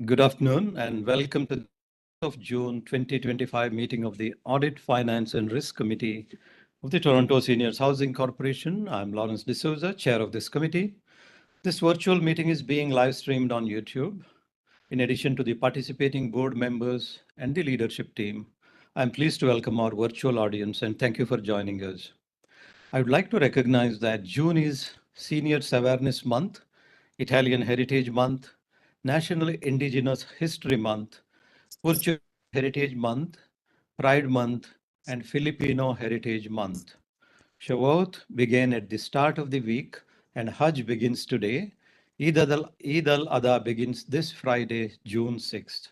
Good afternoon and welcome to the June 2025 meeting of the Audit, Finance and Risk Committee of the Toronto Seniors Housing Corporation. I'm Lawrence D'Souza, Chair of this committee. This virtual meeting is being live streamed on YouTube. In addition to the participating board members and the leadership team, I'm pleased to welcome our virtual audience and thank you for joining us. I would like to recognize that June is Seniors Awareness Month, Italian Heritage Month, National Indigenous History Month, Portuguese Heritage Month, Pride Month, and Filipino Heritage Month. Shavuot began at the start of the week and Hajj begins today. Eid al-Adha begins this Friday, June 6th.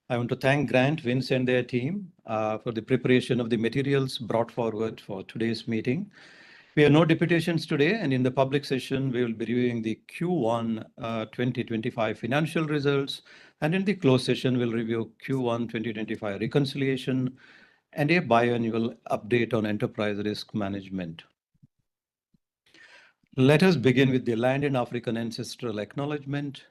I want to thank Grant, Vince, and their team for the preparation of the materials brought forward for today's meeting. We have no deputations today, and in the public session, we will be reviewing the Q1 2025 financial results, and in the closed session, we'll review Q1 2025 reconciliation and a biannual update on enterprise risk management. Let us begin with the Land and African Ancestral Acknowledgement.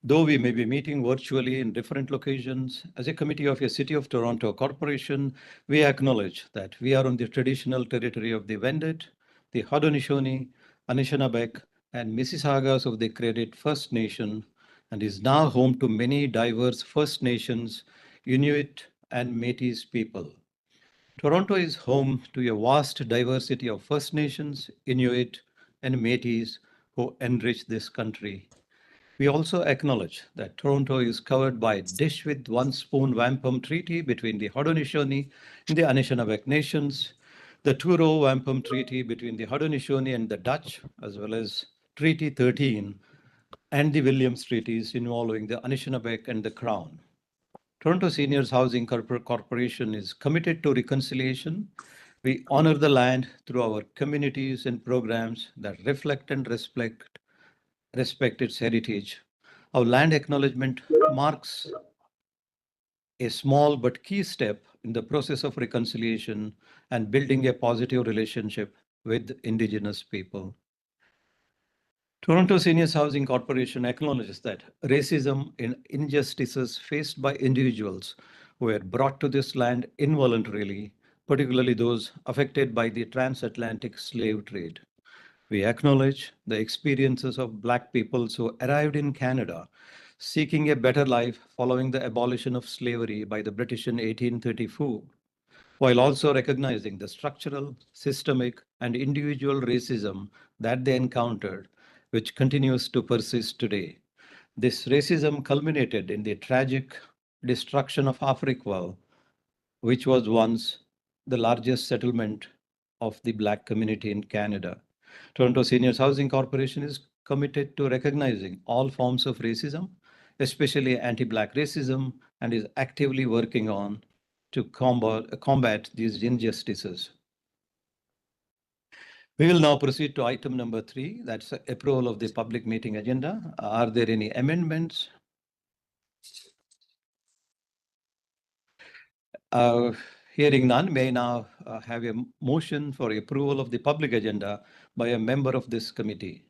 Though we may be meeting virtually in different locations, as a committee of a City of Toronto Corporation, we acknowledge that we are on the traditional territory of the Wendat, the Haudenosaunee, Anishinaabe, and Mississaugas of the Credit First Nation, and is now home to many diverse First Nations, Inuit, and Métis people. Toronto is home to a vast diversity of First Nations, Inuit, and Métis who enrich this country. We also acknowledge that Toronto is covered by a Dish with One Spoon Wampum Treaty between the Haudenosaunee and the Anishinaabe nations, the Truro Wampum Treaty between the Haudenosaunee and the Dutch, as well as Treaty 13 and the Williams Treaties involving the Anishinaabe and the Crown. Toronto Seniors Housing Corporation is committed to reconciliation. We honor the land through our communities and programs that reflect and respect its heritage. Our land acknowledgement marks a small but key step in the process of reconciliation and building a positive relationship with Indigenous people. Toronto Seniors Housing Corporation acknowledges that racism and injustices faced by individuals who were brought to this land involuntarily, particularly those affected by the transatlantic slave trade. We acknowledge the experiences of Black peoples who arrived in Canada seeking a better life following the abolition of slavery by the British in 1834, while also recognizing the structural, systemic, and individual racism that they encountered, which continues to persist today. This racism culminated in the tragic destruction of Africville, which was once the largest settlement of the Black community in Canada. Toronto Seniors Housing Corporation is committed to recognizing all forms of racism, especially anti-Black racism, and is actively working on to combat these injustices. We will now proceed to item number 3, that's approval of the public meeting agenda. Are there any amendments? Hearing none, may I now have a motion for approval of the public agenda by a member of this committee.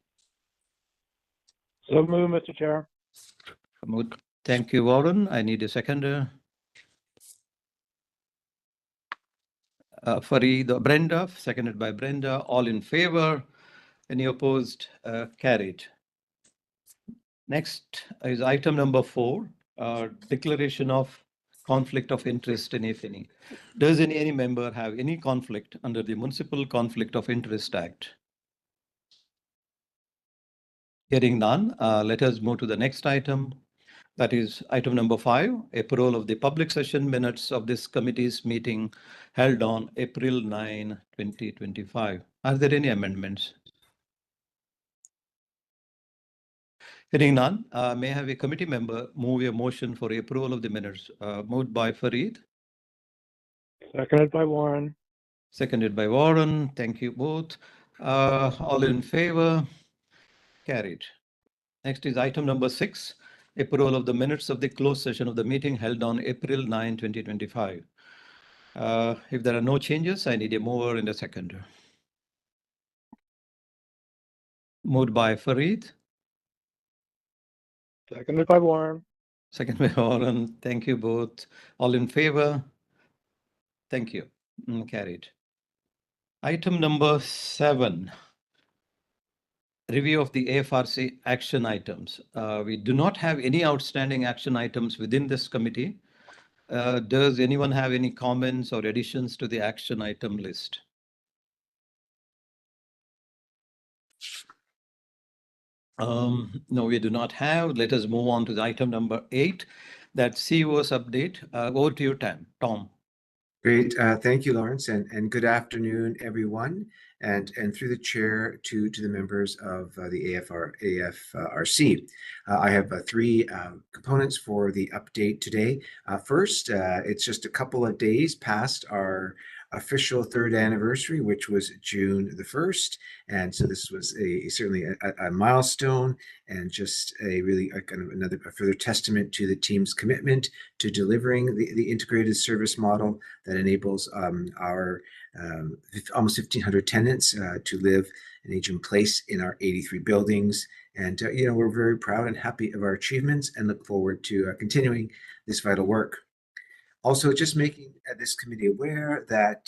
So move, Mr. Chair. Thank you, Warren. I need a seconder. Brenda, seconded by Brenda. All in favor? Any opposed? Carried. Next is item number 4, declaration of conflict of interest in if any. Does any member have any conflict under the Municipal Conflict of Interest Act? Hearing none, let us move to the next item. That is item number 5, approval of the public session minutes of this committee's meeting held on April 9, 2025. Are there any amendments? Hearing none, may I have a committee member move a motion for approval of the minutes? Moved by Fareed. Seconded by Warren. Seconded by Warren. Thank you both. All in favor? Carried. Next is item number 6, approval of the minutes of the closed session of the meeting held on April 9, 2025. If there are no changes, I need a mover and a seconder. Moved by Fareed. Seconded by Warren. Second by Warren. Thank you both. All in favor? Thank you. Carried. Item number 7. Review of the AFRC action items. We do not have any outstanding action items within this committee. Does anyone have any comments or additions to the action item list? No, we do not have. Let us move on to the item number 8, that CEO's update. Over to you, Tom. Great. Thank you, Lawrence, and good afternoon, everyone, and through the chair to the members of the AFRC. I have 3 components for the update today. First, it's just a couple of days past our official 3rd anniversary, which was June the 1st, and so this was certainly a milestone and just a really kind of a further testament to the team's commitment to delivering the integrated service model that enables our almost 1,500 tenants to live and age in place in our 83 buildings. And, we're very proud and happy of our achievements and look forward to continuing this vital work. Also, just making this committee aware that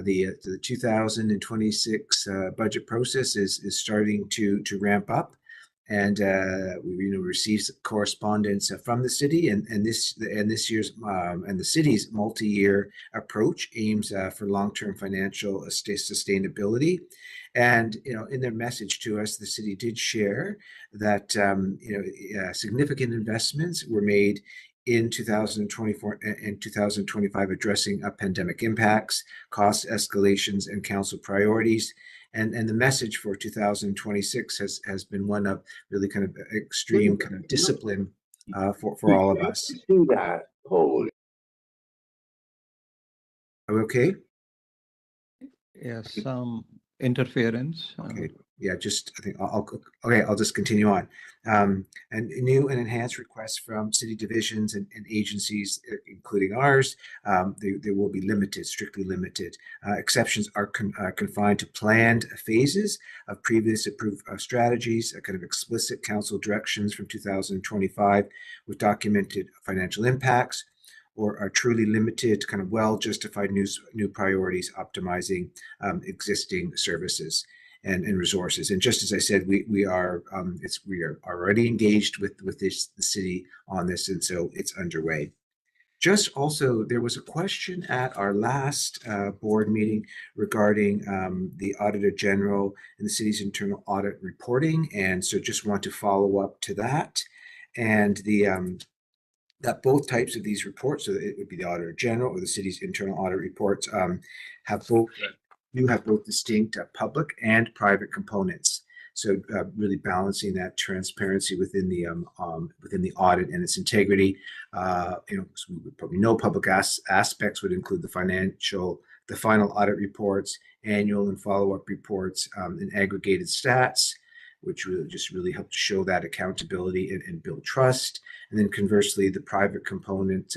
the 2026 budget process is starting to ramp up. And we received correspondence from the city, and this year's and the city's multi-year approach aims for long-term financial sustainability. And in their message to us, the city did share that significant investments were made in 2024 and 2025 addressing pandemic impacts, cost escalations, and council priorities. And the message for 2026 has been one of really kind of extreme kind of discipline for all of us. See that? Holy. Are we okay? Yes, some interference. Okay. Yeah, just I think I'll just continue on. And new and enhanced requests from city divisions and agencies, including ours, they will be limited, strictly limited. Exceptions are confined to planned phases of previous approved strategies, kind of explicit council directions from 2025 with documented financial impacts, or are truly limited, kind of well-justified new priorities optimizing existing services and resources. And just as I said, we are already engaged with the city on this, and so it's underway. Just also, there was a question at our last board meeting regarding the Auditor General and the city's internal audit reporting, and so just want to follow up to that. And that both types of these reports, so it would be the Auditor General or the city's internal audit reports, have both distinct public and private components. So really balancing that transparency within the audit and its integrity. So we would probably know public aspects would include the final audit reports, annual and follow-up reports, and aggregated stats, which really help to show that accountability and build trust. And then conversely, the private component,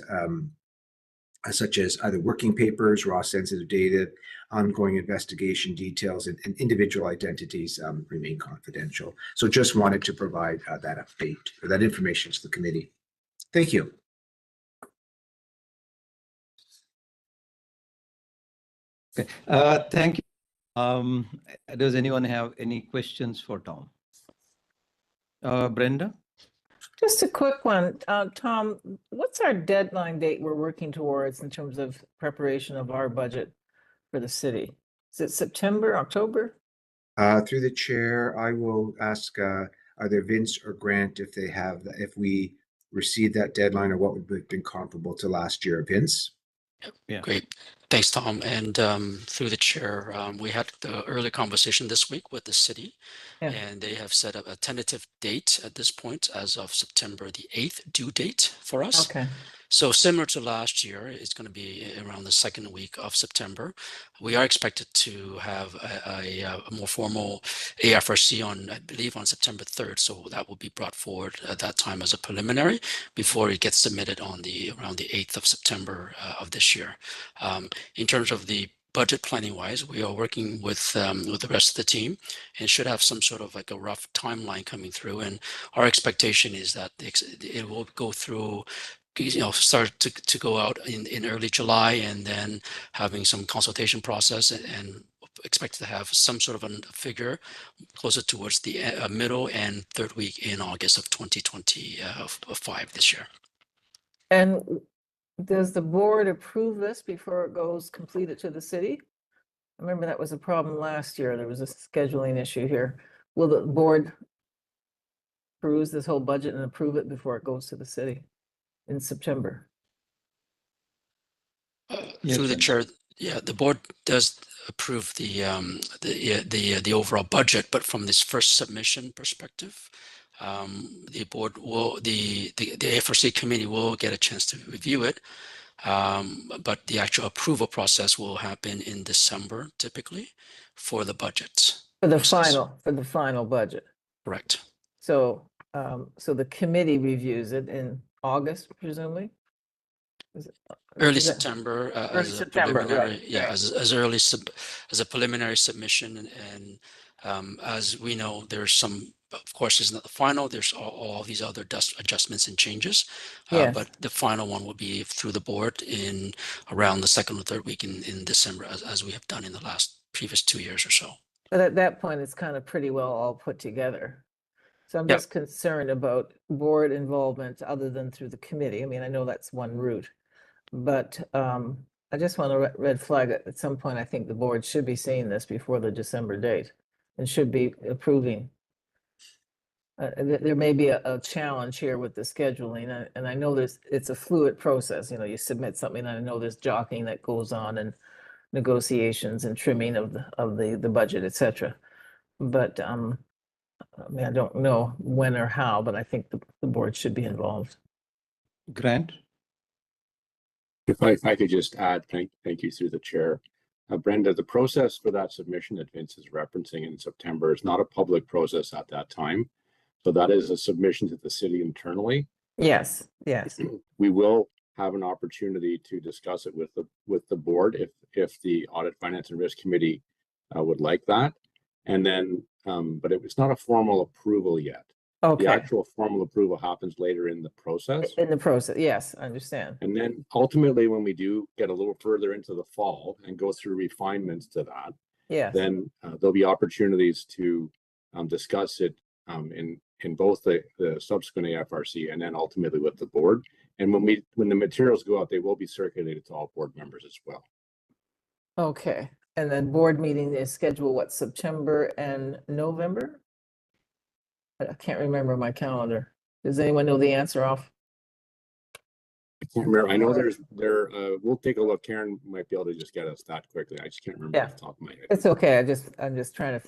such as either working papers, raw sensitive data, ongoing investigation details, and individual identities remain confidential. So just wanted to provide that update or that information to the committee. Thank you. Okay. Thank you. Does anyone have any questions for Tom? Brenda? Just a quick one. Tom, what's our deadline date we're working towards in terms of preparation of our budget for the city? Is it September, October? Through the chair, I will ask either Vince or Grant if we received that deadline or what would have been comparable to last year. Vince? Yeah. Great. Thanks, Tom. And through the chair, we had the early conversation this week with the city, and they have set up a tentative date at this point as of September the 8th due date for us. Okay. So similar to last year, it's going to be around the second week of September. We are expected to have a more formal AFRC on, I believe, on September 3rd. So that will be brought forward at that time as a preliminary before it gets submitted on around the 8th of September of this year. In terms of the budget planning wise, we are working with the rest of the team and should have some sort of like a rough timeline coming through. And our expectation is that it will go through, start to go out in early July, and then having some consultation process, and expect to have some sort of a figure closer towards the middle and third week in August of 2025 this year. And does the board approve this before it goes completed to the city? I remember that was a problem last year. There was a scheduling issue here. Will the board peruse this whole budget and approve it before it goes to the city in September? Yes, Through the Senator. chair, yeah, the board does approve the overall budget, but from this first submission perspective, the board will, the AFRC committee will get a chance to review it. But the actual approval process will happen in December typically for the budget. For the process. final budget. Correct. So, so the committee reviews it in August, presumably? Early is that- September, Early as a September, right, preliminary, yeah, right. as early as a preliminary submission, and as we know, there's some, of course, it's not the final. There's all these other adjustments and changes, Yes. but the final one will be through the board in around the second or third week in December, as we have done in the last previous 2 years or so. But at that point, it's kind of pretty well all put together. So I'm Yep. just concerned about board involvement other than through the committee. I mean, I know that's one route. But I just want to red flag it. At some point, I think the board should be seeing this before the December date and should be approving. There may be a challenge here with the scheduling, and I know it's a fluid process. You submit something, and I know there's jockeying that goes on and negotiations and trimming of the budget, et cetera. But I mean, I don't know when or how, but I think the board should be involved. Grant? If I could just add, thank you through the chair. Brenda, the process for that submission that Vince is referencing in September is not a public process at that time. So that is a submission to the city internally. Yes, yes. We will have an opportunity to discuss it with the board if the Audit, Finance and Risk Committee would like that. And then, but it's not a formal approval yet. Okay. The actual formal approval happens later in the process. In the process, yes, I understand. And then ultimately, when we do get a little further into the fall and go through refinements to that, Yes. then there'll be opportunities to discuss it in both the subsequent AFRC and then ultimately with the board. And when the materials go out, they will be circulated to all board members as well. Okay, and then board meeting is scheduled, what, September and November? I can't remember my calendar. Does anyone know the answer off? I can't remember. I know we'll take a look. Karen might be able to just get us that quickly. I just can't remember Yeah. off the top of my head. It's okay, I'm just trying to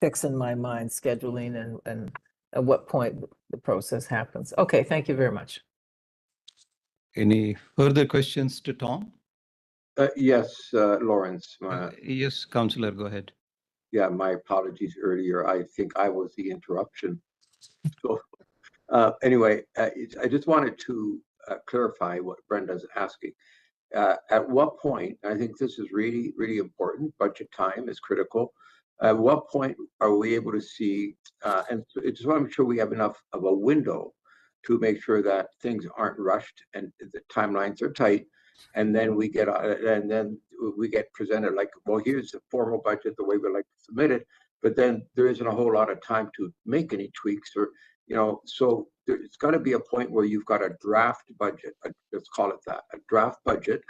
fix in my mind scheduling and at what point the process happens. Okay, thank you very much. Any further questions to Tom? Yes, Lawrence. Yes, Councillor, go ahead. Yeah, my apologies earlier. I think I was the interruption. So anyway, I just wanted to clarify what Brenda's asking. At what point, I think this is really, really important, budget time is critical. At what point are we able to see, and I just want to make sure we have enough of a window to make sure that things aren't rushed and the timelines are tight, and then we get presented like, well, here's the formal budget, the way we like to submit it, but then there isn't a whole lot of time to make any tweaks or, so there's got to be a point where you've got a draft budget, let's call it that, a draft budget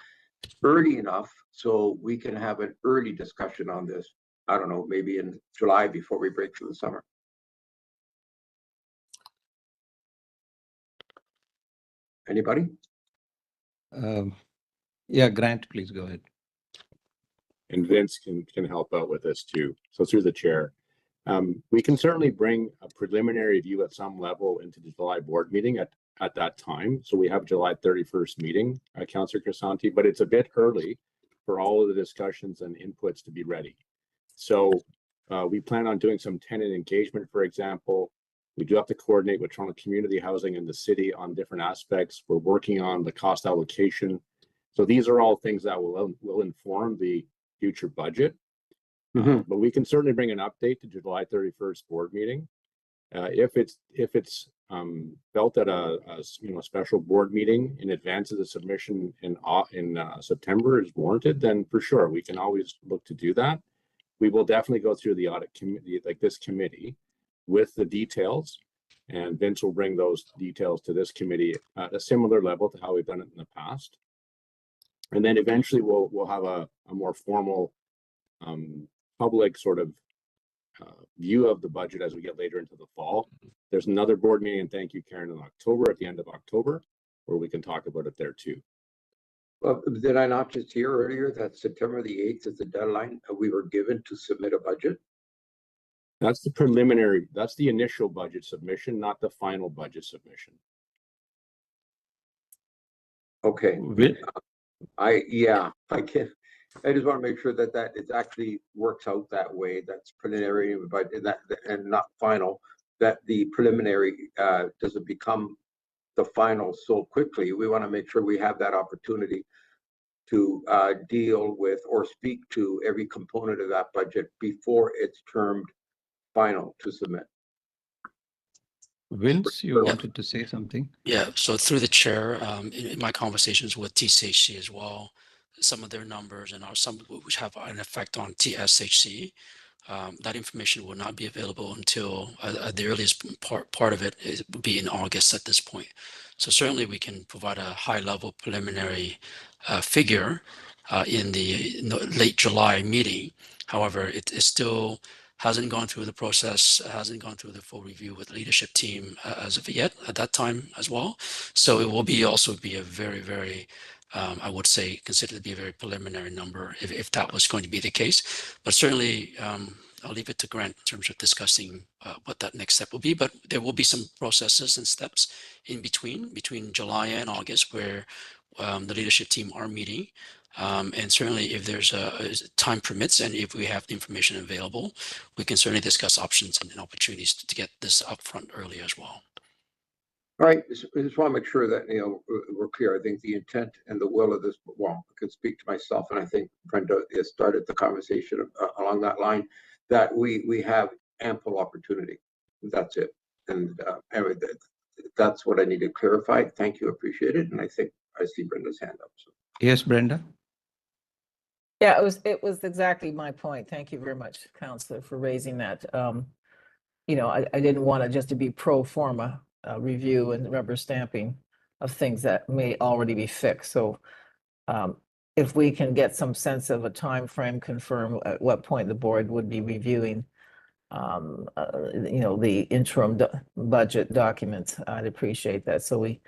early enough so we can have an early discussion on this. I don't know, maybe in July before we break for the summer. Anybody? Yeah, Grant, please go ahead. And Vince can help out with this too. So through the chair, we can certainly bring a preliminary view at some level into the July board meeting at that time. So we have July 31st meeting, Councillor Crisanti, but it's a bit early for all of the discussions and inputs to be ready. So we plan on doing some tenant engagement, for example. We do have to coordinate with Toronto Community Housing and the city on different aspects. We're working on the cost allocation. So these are all things that will inform the future budget. Mhm. But we can certainly bring an update to July 31st board meeting. If it's felt that a special board meeting in advance of the submission in September is warranted, then for sure we can always look to do that. We will definitely go through the audit committee, like this committee, with the details, and Vince will bring those details to this committee at a similar level to how we've done it in the past. And then eventually we'll have a more formal public sort of view of the budget as we get later into the fall. There's another board meeting, and thank you, Karen, in October, at the end of October, where we can talk about it there too. Well, did I not just hear earlier that September the 8th is the deadline we were given to submit a budget? That's the preliminary, that's the initial budget submission, not the final budget submission. Okay. Will, I just want to make sure that it actually works out that way. That's preliminary, but and not final. That the preliminary doesn't become the final so quickly. We want to make sure we have that opportunity to deal with or speak to every component of that budget before it's termed final to submit. Vince, you wanted to say something? Yeah, so through the chair, in my conversations with TSHC as well, some of their numbers and some which have an effect on TSHC, that information will not be available until the earliest part of it would be in August at this point. So certainly we can provide a high level preliminary figure in the late July meeting. However, it still hasn't gone through the process, hasn't gone through the full review with the leadership team as of yet at that time as well. So it will also be a very, very, I would say, considered to be a very preliminary number if that was going to be the case. But certainly, I'll leave it to Grant in terms of discussing what that next step will be. But there will be some processes and steps in between July and August where the leadership team are meeting. And certainly if there's time permits and if we have the information available, we can certainly discuss options and opportunities to get this upfront early as well. All right, I just want to make sure that we're clear. I think the intent and the will of this, well, I can speak to myself, and I think Brenda has started the conversation along that line, that we have ample opportunity. That's it. And anyway, that's what I need to clarify. Thank you, appreciate it. And I think I see Brenda's hand up. So. Yes, Brenda? Yeah, it was exactly my point. Thank you very much, Councillor, for raising that. I didn't want it just to be pro forma review and rubber stamping of things that may already be fixed. So if we can get some sense of a time frame, confirm at what point the board would be reviewing the interim budget documents, I'd appreciate that. So we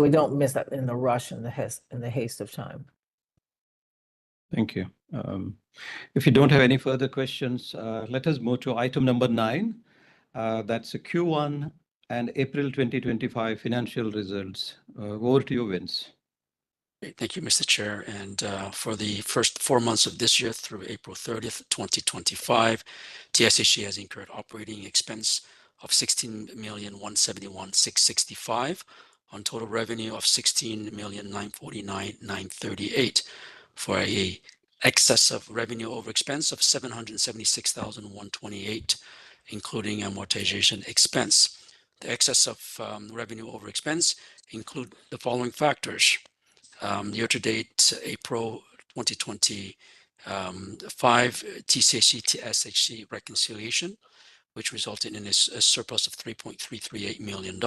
don't miss that in the rush and the haste of time. Thank you. If you don't have any further questions, let us move to item number 9. That's a Q1 and April 2025 financial results. Over to you, Vince. Thank you, Mr. Chair. And for the first 4 months of this year through April 30th, 2025, TSHC has incurred operating expense of $16,171,665 on total revenue of $16,949,938 for a excess of revenue over expense of $776,128, including amortization expense. The excess of revenue over expense include the following factors. Year-to-date April 2025 TSHC reconciliation, which resulted in a surplus of $3.338 million.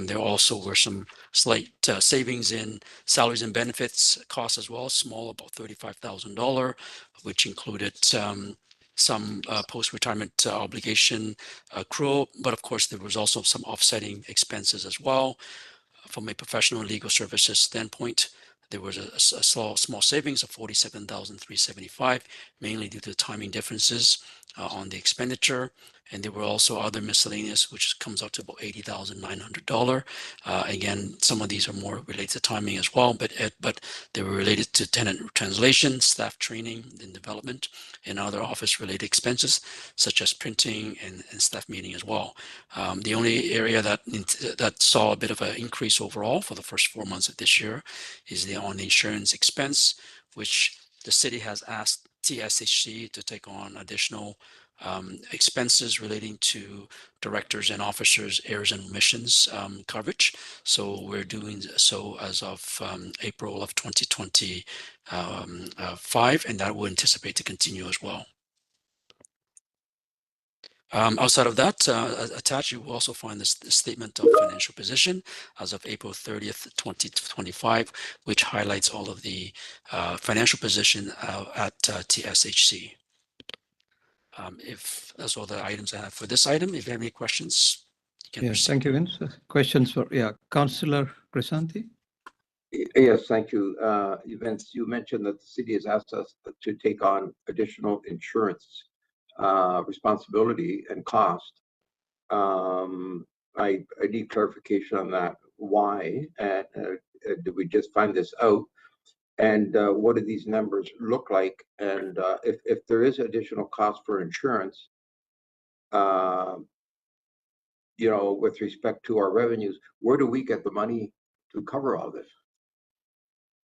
There also were some slight savings in salaries and benefits costs as well, small, about $35,000, which included some post-retirement obligation accrual, but of course there was also some offsetting expenses as well. From a professional and legal services standpoint, there was a small savings of $47,375, mainly due to timing differences on the expenditure. And there were also other miscellaneous, which comes out to about $80,900. Again, some of these are more related to timing as well, but they were related to tenant translation, staff training and development, and other office-related expenses, such as printing and staff meeting as well. The only area that saw a bit of an increase overall for the first 4 months of this year is on the insurance expense, which the city has asked TSHC to take on additional expenses relating to directors and officers' errors and omissions coverage. So we're doing so as of April of 2025, and that will anticipate to continue as well. Outside of that, attached, you will also find this statement of financial position as of April 30th, 2025, which highlights all of the financial position at TSHC. If that's all the items I have for this item, if you have any questions, you can proceed. Thank you, Vince. Questions for, Councillor Crisanti? Yes, thank you. Vince, you mentioned that the city has asked us to take on additional insurance responsibility and cost. I need clarification on that. Why? And did we just find this out? And what do these numbers look like? And if there is additional cost for insurance, with respect to our revenues, where do we get the money to cover all this?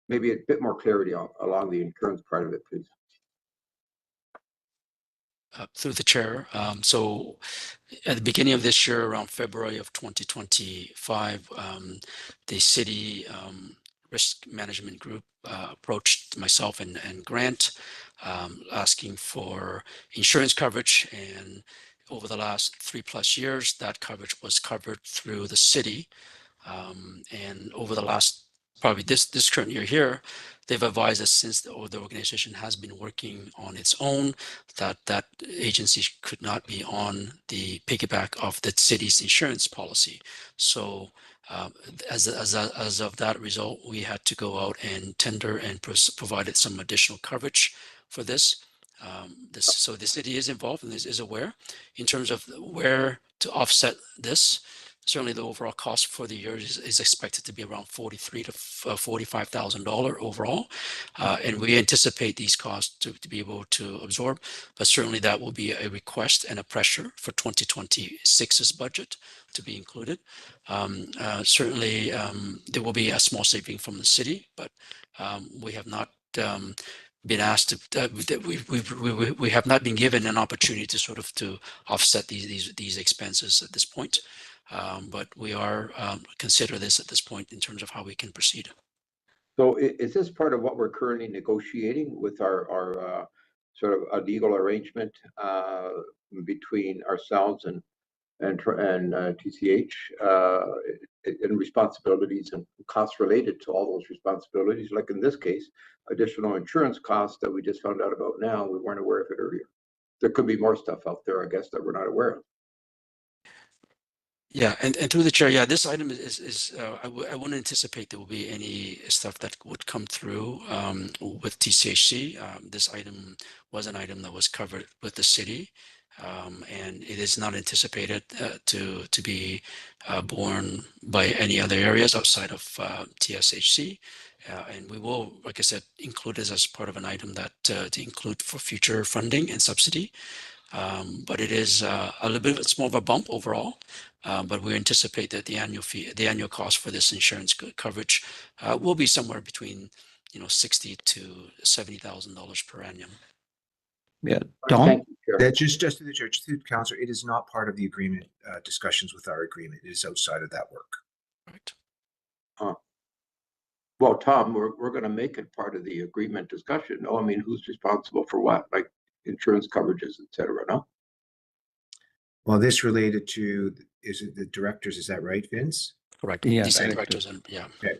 Maybe a bit more clarity along the insurance part of it, please. Through the chair. So at the beginning of this year, around February of 2025, the city risk management group approached myself and Grant asking for insurance coverage. And over the last 3+ years, that coverage was covered through the city. And over the last, probably this current year here, they've advised us, since the organization has been working on its own, that agency could not be on the piggyback of the city's insurance policy. So as of that result, we had to go out and tender and provided some additional coverage for this. So the city is involved and is aware in terms of where to offset this. Certainly, the overall cost for the year is expected to be around $43,000 to $45,000 overall, and we anticipate these costs to be able to absorb. But certainly, that will be a request and a pressure for 2026's budget to be included. Certainly, there will be a small saving from the city, but we have not been asked to. We have not been given an opportunity to offset these expenses at this point. But we are consider this at this point in terms of how we can proceed. So is this part of what we're currently negotiating with our sort of a legal arrangement between ourselves and TCH in responsibilities and costs related to all those responsibilities? Like in this case, additional insurance costs that we just found out about now, we weren't aware of it earlier. There could be more stuff out there, I guess, that we're not aware of. Yeah, and through the chair, this item is I wouldn't anticipate there will be any stuff that would come through with TCHC. This item was an item that was covered with the city, and it is not anticipated to be borne by any other areas outside of TSHC. And we will, like I said, include this as part of an item that to include for future funding and subsidy. But it is a little bit small of a bump overall. But we anticipate that the annual cost for this insurance coverage will be somewhere between $60,000 to $70,000 per annum. Tom? Thank you, Chair. That just to the church, to the councillor, it is not part of the agreement discussions with our agreement. It is outside of that work. Right. Well, Tom, we're going to make it part of the agreement discussion. No, I mean, who's responsible for what, like insurance coverages, et cetera, no? Well, this related to, is it the directors? Is that right, Vince? Correct. Yeah, These correct. directors and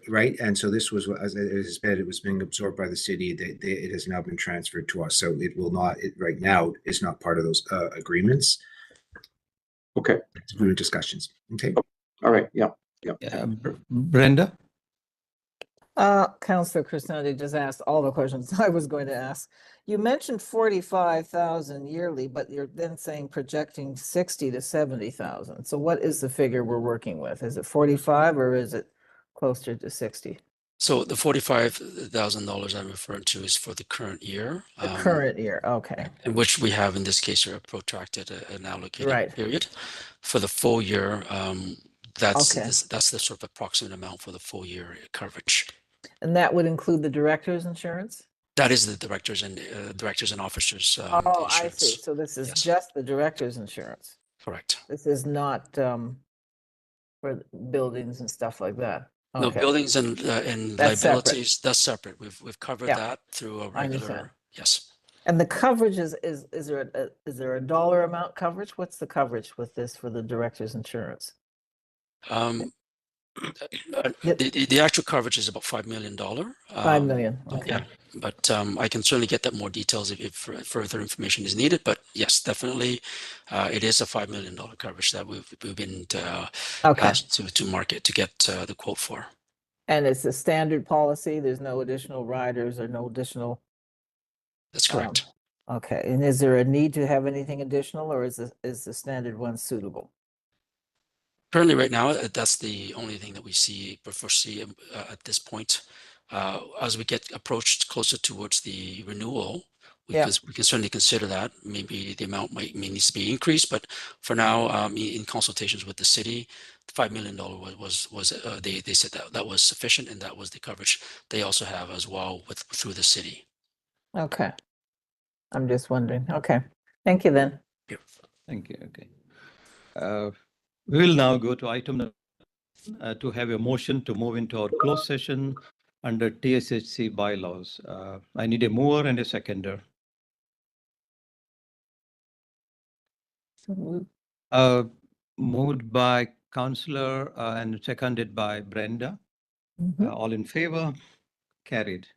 Right. And so this was, as it is said, it was being absorbed by the city. It has now been transferred to us. So it will not, right now, is not part of those agreements. Okay. It's agreement discussions. Okay. All right. Yeah. Brenda? Councillor Crisanti just asked all the questions I was going to ask. You mentioned 45,000 yearly, but you're then saying projecting 60 to 70,000. So what is the figure we're working with? Is it 45 or is it closer to 60? So the $45,000 I'm referring to is for the current year. The current year, okay. In which we have in this case a protracted an allocated period. For the full year, that's the sort of approximate amount for the full year coverage. And that would include the director's insurance? That is the directors and officers. Oh, I insurance. see. So this is Yes. just the director's insurance. Correct. This is not for buildings and stuff like that. No, Okay. buildings and That's separate. liabilities, that's separate. We've covered Yeah. that through a I understand. regular, yes. And the coverage is there a dollar amount coverage? What's the coverage with this for the director's insurance? The actual coverage is about $5 million. 5 million. Okay. Yeah, but I can certainly get that more details if further information is needed. But yes, definitely, it is a $5 million coverage that we've been Okay. asked to market to get the quote for. And it's a standard policy. There's no additional riders or no additional. That's correct. Okay. And is there a need to have anything additional, or is the standard one suitable? Currently, right now, that's the only thing that we foresee at this point. As we get approached closer towards the renewal, we can certainly consider that. Maybe the amount needs to be increased, but for now, in consultations with the city, the $5 million was they said that was sufficient, and that was the coverage they also have as well through the city. Okay. I'm just wondering. Okay. Thank you then. Yeah. Thank you. Okay. We will now go to item to have a motion to move into our closed session under TSHC bylaws. I need a mover and a seconder. Moved by Councillor and seconded by Brenda. Mhm. All in favor? Carried.